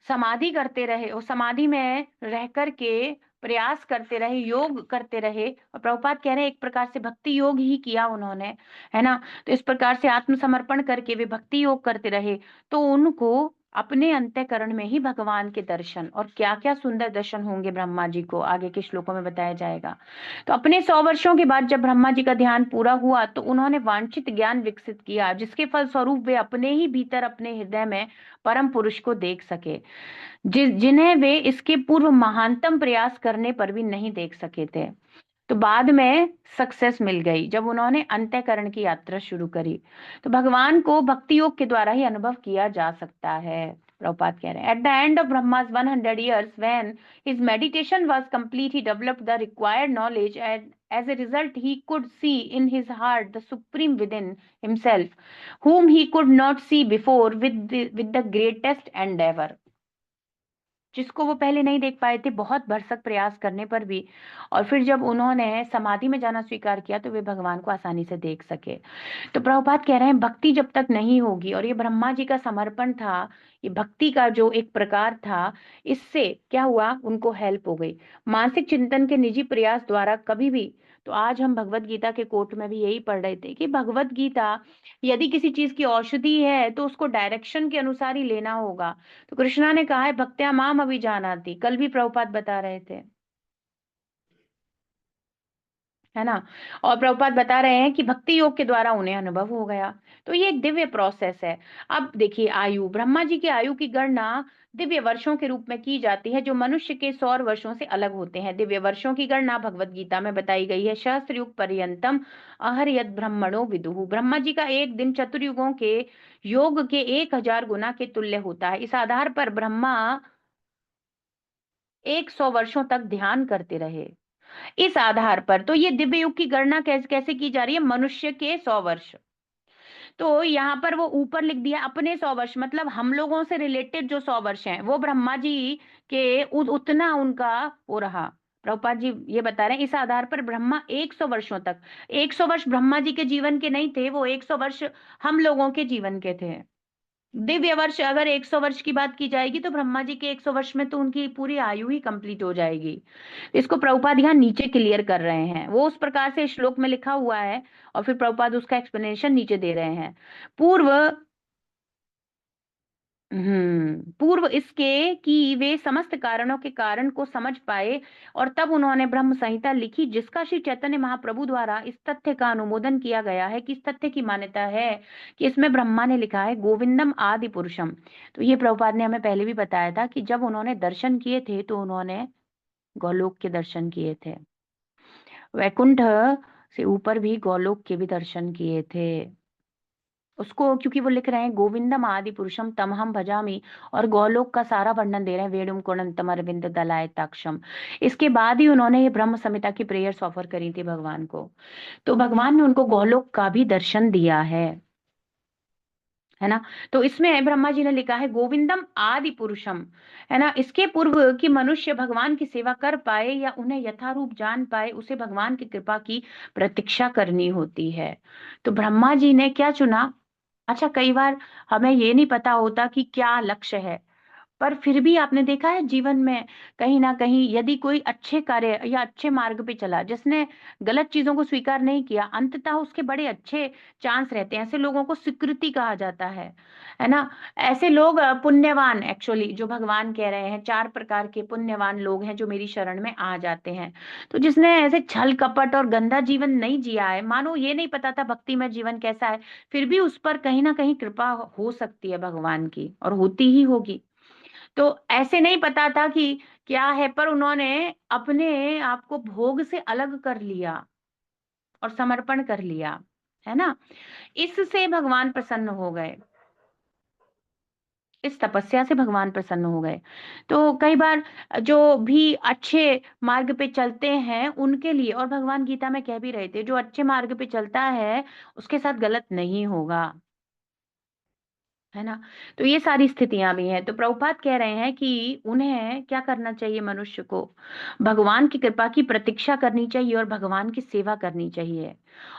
समाधि करते रहे, और समाधि में रह करके प्रयास करते रहे, योग करते रहे, और प्रभुपाद कह रहे हैं एक प्रकार से भक्ति योग ही किया उन्होंने, है ना। तो इस प्रकार से आत्मसमर्पण करके वे भक्ति योग करते रहे, तो उनको अपने अंतःकरण में ही भगवान के दर्शन, और क्या क्या सुंदर दर्शन होंगे ब्रह्मा जी को, आगे के श्लोकों में बताया जाएगा। तो अपने 100 वर्षों के बाद जब ब्रह्मा जी का ध्यान पूरा हुआ, तो उन्होंने वांछित ज्ञान विकसित किया, जिसके फलस्वरूप वे अपने ही भीतर अपने हृदय में परम पुरुष को देख सके, जिन्हें वे इसके पूर्व महानतम प्रयास करने पर भी नहीं देख सके थे। तो बाद में सक्सेस मिल गई जब उन्होंने अंतःकरण की यात्रा शुरू करी। तो भगवान को भक्ति योग के द्वारा ही अनुभव किया जा सकता है। प्रभुपाद कह रहे हैं एट द एंड ऑफ ब्रह्मा's 100 years when his meditation was complete, he developed the required knowledge, and as a result he could see in his heart the supreme within himself, whom he could not see before with the greatest endeavor, जिसको वो पहले नहीं देख पाए थे बहुत भरसक प्रयास करने पर भी। और फिर जब उन्होंने समाधि में जाना स्वीकार किया, तो वे भगवान को आसानी से देख सके। तो प्रभुपाद कह रहे हैं भक्ति जब तक नहीं होगी, और ये ब्रह्मा जी का समर्पण था, ये भक्ति का जो एक प्रकार था, इससे क्या हुआ, उनको हेल्प हो गई मानसिक चिंतन के निजी प्रयास द्वारा कभी भी। तो आज हम भगवत गीता के कोट में भी यही पढ़ रहे थे कि भगवत गीता यदि किसी चीज की औषधि है, तो उसको डायरेक्शन के अनुसार ही लेना होगा। तो कृष्णा ने कहा है भक्त्या माम अभिजानाति, कल भी प्रभुपाद बता रहे थे। है ना? और प्रभुपाद बता रहे हैं कि भक्ति योग के द्वारा उन्हें अनुभव हो गया। तो ये एक दिव्य प्रोसेस है। अब देखिए आयु, ब्रह्मा जी की आयु की गणना दिव्य वर्षों के रूप में की जाती है, जो मनुष्य के सौर वर्षों से अलग होते हैं। दिव्य वर्षों की गणना भगवत गीता में बताई गई है। सहस्त्र युग पर्यंतम अहर्यत ब्रह्मणो विदुहु। ब्रह्मा जी का एक दिन चतुर्युगों के योग के 1000 गुना के तुल्य होता है। इस आधार पर ब्रह्मा 100 वर्षों तक ध्यान करते रहे। इस आधार पर तो ये दिव्य युग की गणना कैसे कैसे की जा रही है? मनुष्य के 100 वर्ष। तो यहाँ पर वो ऊपर लिख दिया अपने 100 वर्ष, मतलब हम लोगों से रिलेटेड जो 100 वर्ष हैं वो ब्रह्मा जी के उतना उनका वो रहा। प्रभुपाद जी ये बता रहे हैं इस आधार पर ब्रह्मा 100 वर्षों तक, 100 वर्ष ब्रह्मा जी के जीवन के नहीं थे, वो 100 वर्ष हम लोगों के जीवन के थे। दिव्य वर्ष अगर 100 वर्ष की बात की जाएगी तो ब्रह्मा जी के 100 वर्ष में तो उनकी पूरी आयु ही कंप्लीट हो जाएगी। इसको प्रभुपाद यहाँ नीचे क्लियर कर रहे हैं, वो उस प्रकार से श्लोक में लिखा हुआ है और फिर प्रभुपाद उसका एक्सप्लेनेशन नीचे दे रहे हैं। पूर्व पूर्व इसके कि वे समस्त कारणों के कारण को समझ पाए और तब उन्होंने ब्रह्म संहिता लिखी, जिसका श्री चैतन्य महाप्रभु द्वारा इस तथ्य का अनुमोदन किया गया है कि इस तथ्य की मान्यता है कि इसमें ब्रह्मा ने लिखा है गोविंदम आदि पुरुषम। तो ये प्रभुपाद ने हमें पहले भी बताया था कि जब उन्होंने दर्शन किए थे तो उन्होंने गौलोक के दर्शन किए थे, वैकुंठ से ऊपर भी गौलोक के भी दर्शन किए थे उसको, क्योंकि वो लिख रहे हैं गोविंदम आदि पुरुषम तमहम भजामि, और गौलोक का सारा वर्णन दे रहे हैं वेणुम कुणंतम अरविंद दलायताक्षम। इसके बाद ही उन्होंने ये ब्रह्म संहिता की प्रेयर्स ऑफर करी थी भगवान को। तो भगवान ने उनको गौलोक का भी दर्शन दिया है ना? तो इसमें ब्रह्मा जी ने लिखा है गोविंदम आदि पुरुषम, है ना? इसके पूर्व कि मनुष्य भगवान की सेवा कर पाए या उन्हें यथारूप जान पाए, उसे भगवान की कृपा की प्रतीक्षा करनी होती है। तो ब्रह्मा जी ने क्या चुना? अच्छा, कई बार हमें ये नहीं पता होता कि क्या लक्ष्य है, पर फिर भी आपने देखा है जीवन में कहीं ना कहीं यदि कोई अच्छे कार्य या अच्छे मार्ग पे चला, जिसने गलत चीजों को स्वीकार नहीं किया, अंततः उसके बड़े अच्छे चांस रहते हैं। ऐसे लोगों को स्वीकृति कहा जाता है ना? ऐसे लोग पुण्यवान, एक्चुअली जो भगवान कह रहे हैं 4 प्रकार के पुण्यवान लोग हैं जो मेरी शरण में आ जाते हैं। तो जिसने ऐसे छल कपट और गंदा जीवन नहीं जिया है, मानो ये नहीं पता था भक्ति में जीवन कैसा है, फिर भी उस पर कहीं ना कहीं कृपा हो सकती है भगवान की, और होती ही होगी। तो ऐसे नहीं पता था कि क्या है, पर उन्होंने अपने आप को भोग से अलग कर लिया और समर्पण कर लिया, है ना? इससे भगवान प्रसन्न हो गए, इस तपस्या से भगवान प्रसन्न हो गए। तो कई बार जो भी अच्छे मार्ग पे चलते हैं उनके लिए, और भगवान गीता में कह भी रहे थे जो अच्छे मार्ग पे चलता है उसके साथ गलत नहीं होगा, है ना? तो ये सारी स्थितियां भी हैं। तो प्रभुपाद कह रहे हैं कि उन्हें क्या करना चाहिए? मनुष्य को भगवान की कृपा की प्रतीक्षा करनी चाहिए और भगवान की सेवा करनी चाहिए।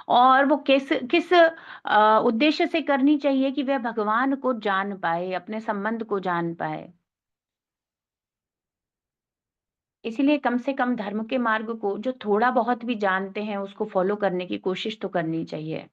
और वो किस किस उद्देश्य से करनी चाहिए? कि वह भगवान को जान पाए, अपने संबंध को जान पाए। इसीलिए कम से कम धर्म के मार्ग को जो थोड़ा बहुत भी जानते हैं उसको फॉलो करने की कोशिश तो करनी चाहिए।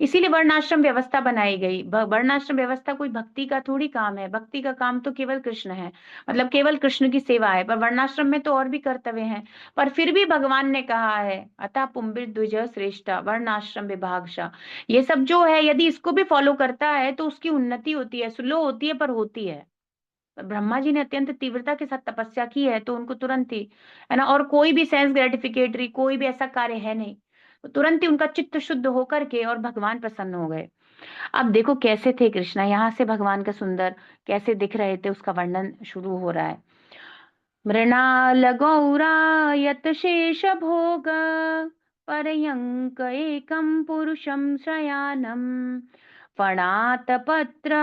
इसीलिए वर्णाश्रम व्यवस्था बनाई गई। वर्णाश्रम व्यवस्था कोई भक्ति का थोड़ी काम है, भक्ति का काम तो केवल कृष्ण है, मतलब केवल कृष्ण की सेवा है, पर वर्णाश्रम में तो और भी कर्तव्य हैं। पर फिर भी भगवान ने कहा है अतः पुंबिर द्विज श्रेष्ठा वर्णाश्रम विभागशा। ये सब जो है यदि इसको भी फॉलो करता है तो उसकी उन्नति होती है, स्लो होती है पर होती है। ब्रह्मा जी ने अत्यंत तीव्रता के साथ तपस्या की है तो उनको तुरंत ही, है ना? और कोई भी सेंस ग्रेटिफिकेटरी कोई भी ऐसा कार्य है नहीं, तो तुरंत ही उनका चित्त शुद्ध होकर के और भगवान प्रसन्न हो गए। अब देखो कैसे थे कृष्णा, यहाँ से भगवान का सुंदर कैसे दिख रहे थे उसका वर्णन शुरू हो रहा है। मृणाल गौरायत शेष भोग पर्यंक एकम पुरुषम शयानम फणात पत्र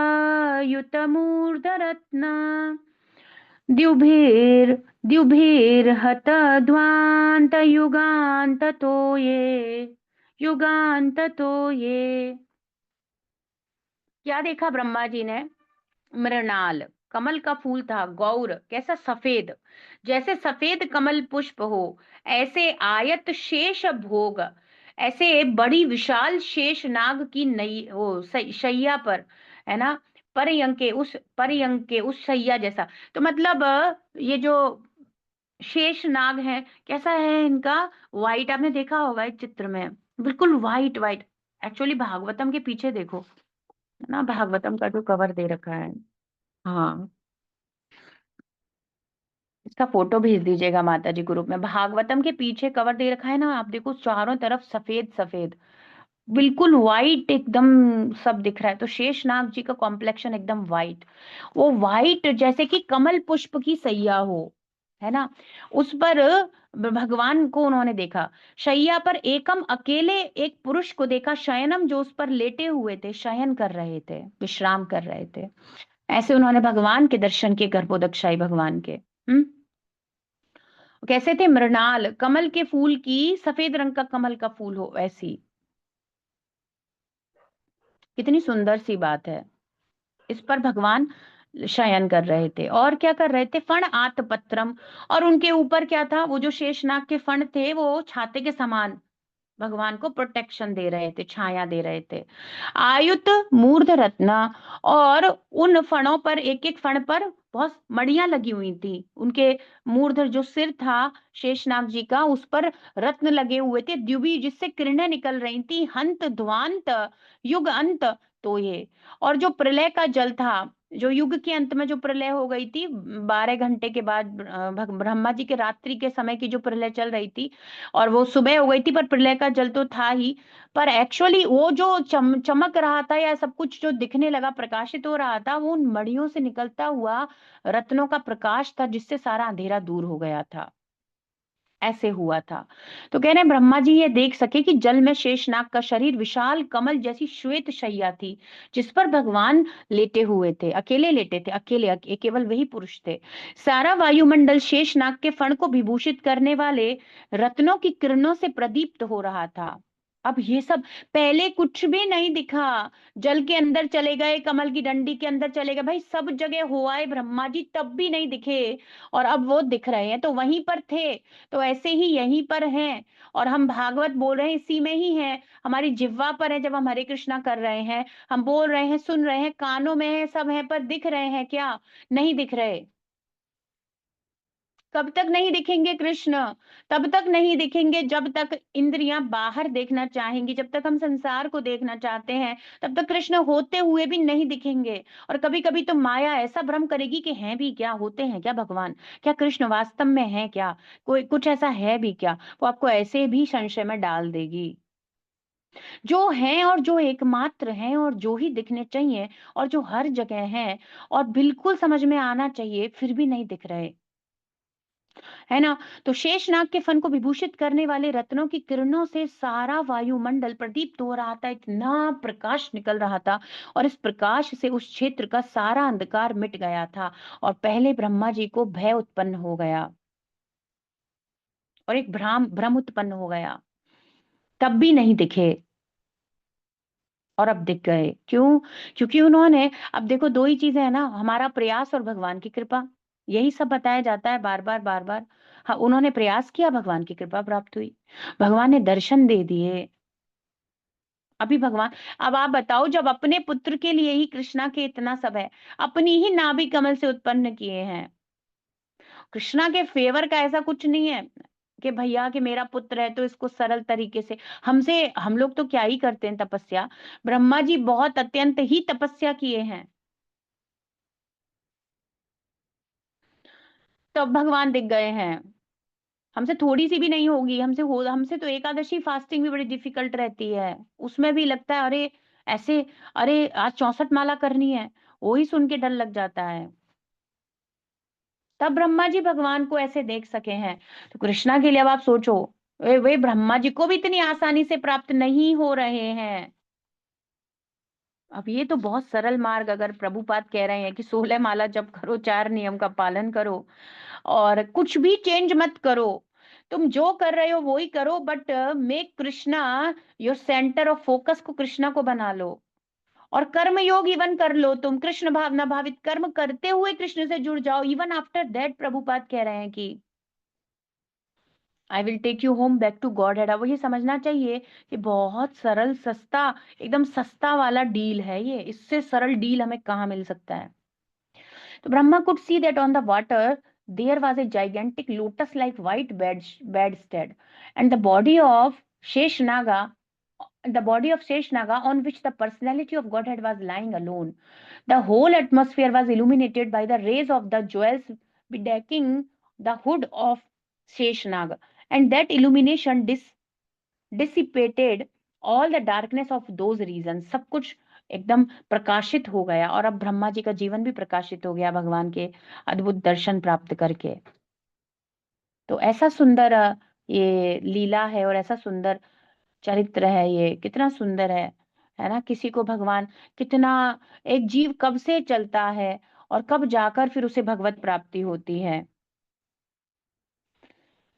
युत मूर्धरत्न द्युभिर् द्युभिर्हत ध्वान्त युगान्ततो ये युगान्ततो ये। क्या देखा ब्रह्मा जी ने? मृणाल, कमल का फूल था। गौर, कैसा? सफेद, जैसे सफेद कमल पुष्प हो, ऐसे आयत शेष भोग, ऐसे बड़ी विशाल शेष नाग की नई वो शैया पर, है ना? पर्यंके, उस पर्यंके उस शैया जैसा। तो मतलब ये जो शेष नाग है, कैसा है इनका, व्हाइट, आपने देखा होगा इस चित्र में, बिल्कुल व्हाइट व्हाइट। एक्चुअली भागवतम के पीछे देखो, है ना, भागवतम का जो कवर दे रखा है। हाँ, इसका फोटो भेज दीजिएगा माता जी ग्रुप में। भागवतम के पीछे कवर दे रखा है ना, आप देखो चारों तरफ सफेद सफेद, बिल्कुल वाइट एकदम सब दिख रहा है। तो शेषनाग जी का कॉम्प्लेक्शन एकदम वाइट, वो वाइट जैसे कि कमल पुष्प की सैया हो, है ना। उस पर भगवान को उन्होंने देखा, शैया पर एकम अकेले एक पुरुष को देखा, शयनम जो उस पर लेटे हुए थे, शयन कर रहे थे, विश्राम कर रहे थे। ऐसे उन्होंने भगवान के दर्शन किए, गर्भोदकशाही भगवान के। हम्म। कैसे थे, मृणाल, कमल के फूल की, सफेद रंग का कमल का फूल हो ऐसी। कितनी सुंदर सी बात है। इस पर भगवान शयन कर रहे थे, और क्या कर रहे थे, फण आत पत्रम, और उनके ऊपर क्या था, वो जो शेषनाग के फण थे वो छाते के समान भगवान को प्रोटेक्शन दे रहे थे, छाया दे रहे थे। आयुत मूर्ध रत्ना, और उन फणों पर, एक एक फण पर बहुत मड़ियां लगी हुई थी। उनके मूर्ध जो सिर था शेषनाग जी का, उस पर रत्न लगे हुए थे, द्युबी जिससे किरणें निकल रही थी, हंत ध्वांत युग अंत। तो ये, और जो प्रलय का जल था, जो युग के अंत में जो प्रलय हो गई थी, 12 घंटे के बाद, ब्रह्मा जी के रात्रि के समय की जो प्रलय चल रही थी, और वो सुबह हो गई थी, पर प्रलय का जल तो था ही, पर एक्चुअली वो जो चमक रहा था, या सब कुछ जो दिखने लगा, प्रकाशित हो रहा था, वो उन मड़ियों से निकलता हुआ रत्नों का प्रकाश था, जिससे सारा अंधेरा दूर हो गया था। ऐसे हुआ था। तो कह रहे हैं ब्रह्मा जी ये देख सके कि जल में शेषनाग का शरीर विशाल कमल जैसी श्वेत शैया थी, जिस पर भगवान लेटे हुए थे, अकेले लेटे थे, अकेले केवल वही पुरुष थे। सारा वायुमंडल शेषनाग के फण को विभूषित करने वाले रत्नों की किरणों से प्रदीप्त हो रहा था। अब ये सब, पहले कुछ भी नहीं दिखा, जल के अंदर चले गए, कमल की डंडी के अंदर चले गए, भाई सब जगह हो आए ब्रह्मा जी, तब भी नहीं दिखे, और अब वो दिख रहे हैं, तो वहीं पर थे। तो ऐसे ही यहीं पर हैं, और हम भागवत बोल रहे हैं इसी में ही हैं, हमारी जिह्वा पर है, जब हम हरे कृष्णा कर रहे हैं, हम बोल रहे हैं, सुन रहे हैं, कानों में है, सब है, पर दिख रहे हैं क्या, नहीं दिख रहे। कब तक नहीं दिखेंगे कृष्ण, तब तक नहीं दिखेंगे जब तक इंद्रियां बाहर देखना चाहेंगी, जब तक हम संसार को देखना चाहते हैं, तब तक कृष्ण होते हुए भी नहीं दिखेंगे। और कभी कभी तो माया ऐसा भ्रम करेगी कि हैं भी क्या, होते हैं क्या भगवान, क्या कृष्ण वास्तव में है क्या, कोई कुछ ऐसा है भी क्या, वो आपको ऐसे भी संशय में डाल देगी। जो हैं और जो एकमात्र हैं, और जो ही दिखने चाहिए, और जो हर जगह हैं, और बिल्कुल समझ में आना चाहिए, फिर भी नहीं दिख रहे, है ना। तो शेषनाग के फन को विभूषित करने वाले रत्नों की किरणों से सारा वायुमंडल प्रदीप्त हो रहा था, इतना प्रकाश निकल रहा था, और इस प्रकाश से उस क्षेत्र का सारा अंधकार मिट गया था, और पहले ब्रह्मा जी को भय उत्पन्न हो गया, और एक भ्रम भ्रम उत्पन्न हो गया, तब भी नहीं दिखे, और अब दिख गए। क्यों, क्योंकि उन्होंने, अब देखो दो ही चीजें है ना, हमारा प्रयास और भगवान की कृपा, यही सब बताया जाता है बार बार बार बार। हाँ, उन्होंने प्रयास किया, भगवान की कृपा प्राप्त हुई, भगवान ने दर्शन दे दिए। अभी भगवान, अब आप बताओ, जब अपने पुत्र के लिए ही कृष्णा के इतना सब है, अपनी ही नाभि कमल से उत्पन्न किए हैं, कृष्णा के फेवर का ऐसा कुछ नहीं है कि भैया कि मेरा पुत्र है तो इसको सरल तरीके से, हमसे, हम लोग तो क्या ही करते हैं तपस्या, ब्रह्मा जी बहुत अत्यंत ही तपस्या किए हैं, तब भगवान दिख गए हैं। हमसे थोड़ी सी भी नहीं होगी, हमसे तो एकादशी फास्टिंग भी बड़ी डिफिकल्ट रहती है, उसमें भी लगता है अरे ऐसे, अरे आज 64 माला करनी है, वही सुन के डर लग जाता है। तब ब्रह्मा जी भगवान को ऐसे देख सके हैं, तो कृष्णा के लिए अब आप सोचो, वे ब्रह्मा जी को भी इतनी आसानी से प्राप्त नहीं हो रहे हैं। अब ये तो बहुत सरल मार्ग, अगर प्रभुपाद कह रहे हैं कि 16 माला जप करो, 4 नियम का पालन करो, और कुछ भी चेंज मत करो, तुम जो कर रहे हो वो ही करो, but make Krishna your centre of focus, को कृष्णा को बना लो, और कर्म योग इवन कर लो, तुम कृष्ण भावना भावित कर्म करते हुए कृष्ण से जुड़ जाओ, इवन आफ्टर दैट प्रभुपाद कह रहे हैं कि I will take you home back to Godhead. अब ये समझना चाहिए कि बहुत सरल सस्ता, एकदम सस्ता वाला डील है ये, इससे सरल डील हमें कहाँ मिल सकता है। तो Brahma could see that on the water, there was a gigantic lotus-like white bedstead, and the body of Sheshnaga on which the personality of Godhead was lying alone. The whole atmosphere was illuminated by the rays of the jewels bedecking the hood of Sheshnaga, and that illumination dissipated all the darkness of those reasons. सब कुछ एकदम प्रकाशित हो गया, और अब ब्रह्मा जी का जीवन भी प्रकाशित हो गया भगवान के अद्भुत दर्शन प्राप्त करके। तो ऐसा सुंदर ये लीला है, और ऐसा सुंदर चरित्र है ये, कितना सुंदर है ना? किसी को भगवान कितना, एक जीव कब से चलता है और कब जाकर फिर उसे भगवत प्राप्ति होती है।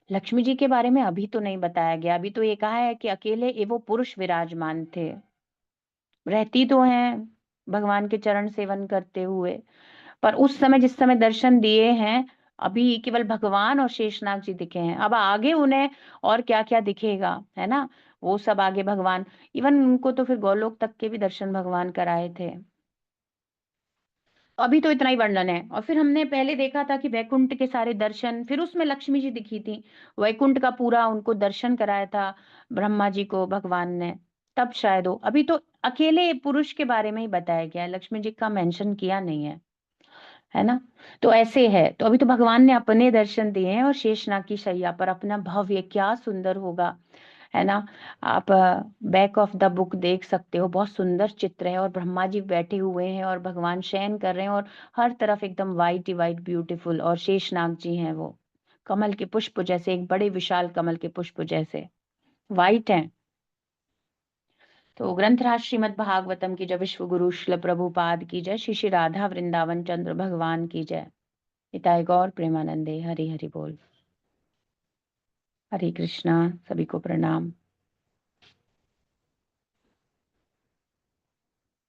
लक्ष्मी जी के बारे में अभी तो नहीं बताया गया, अभी तो ये कहा है कि अकेले वो पुरुष विराजमान थे, रहती तो हैं भगवान के चरण सेवन करते हुए, पर उस समय जिस समय दर्शन दिए हैं, अभी केवल भगवान और शेषनाग जी दिखे हैं। अब आगे उन्हें और क्या क्या दिखेगा, है ना? वो सब आगे भगवान, इवन उनको तो फिर गोलोक तक के भी दर्शन भगवान कराए थे। अभी तो इतना ही वर्णन है। और फिर हमने पहले देखा था कि वैकुंठ के सारे दर्शन, फिर उसमें लक्ष्मी जी दिखी थी, वैकुंठ का पूरा उनको दर्शन कराया था ब्रह्मा जी को भगवान ने, तब शायद हो। अभी तो अकेले पुरुष के बारे में ही बताया गया है, लक्ष्मी जी का मेंशन किया नहीं है ना? तो ऐसे है, तो अभी तो भगवान ने अपने दर्शन दिए हैं, और शेषनाग की शैया पर अपना भव्य, क्या सुंदर होगा, है ना? आप बैक ऑफ द बुक देख सकते हो, बहुत सुंदर चित्र है, और ब्रह्मा जी बैठे हुए हैं और भगवान शयन कर रहे हैं, और हर तरफ एकदम वाइट ही वाइट ब्यूटीफुल, और शेषनाग जी हैं वो कमल के पुष्प जैसे, एक बड़े विशाल कमल के पुष्प जैसे वाइट हैं। तो ग्रंथराज श्रीमद् भागवतम की जय, विश्व गुरु श्रील प्रभुपाद की जय, श्री श्री राधा वृंदावन चंद्र भगवान की जय। पिताय गौर प्रेमानंदे, हरि हरि बोल। हरे कृष्णा, सभी को प्रणाम।